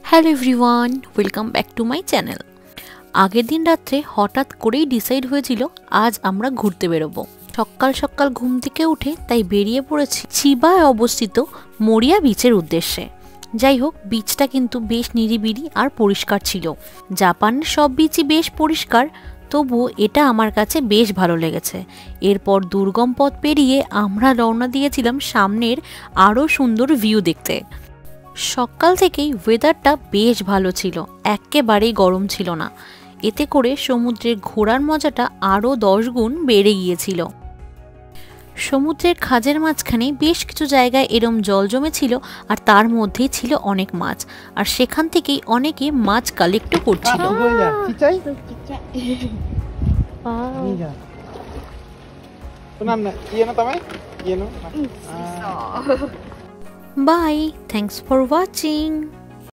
Hello everyone, welcome back to my channel. আগের দিন রাত্রে হঠাৎ করেই ডিসাইড হয়েছিল আজ আমরা ঘুরতে বেরোবো। সকাল সকাল ঘুম থেকে উঠে তাই বেরিয়ে পড়েছি চিবায় অবস্থিত মরিয়া বিচের উদ্দেশ্যে। যাই হোক, বিচটা কিন্তু বেশ নিরিবিলি আর পরিষ্কার ছিল। জাপানের সব বিচই বেশ পরিষ্কার, তবুও এটা আমার কাছে বেশ ভালো লেগেছে। এরপর দুর্গম পথ পেরিয়ে আমরা রওনা দিয়েছিলাম সামনের আরও সুন্দর ভিউ দেখতে। সকাল থেকেই ওয়েদারটা বেশ ভালো ছিল, একেবারেই গরম ছিল না। এতে করে সমুদ্রে ঘোরার মজাটা আরও 10 গুণ বেড়ে গিয়েছিল। সমুদ্রের খাঁজের মাঝখানে বেশ কিছু জায়গায় এরম জল জমেছিল, আর তার মধ্যেই ছিল অনেক মাছ, আর সেখান থেকেই অনেকে মাছ কালেক্টও করছিল। Bye, thanks for watching.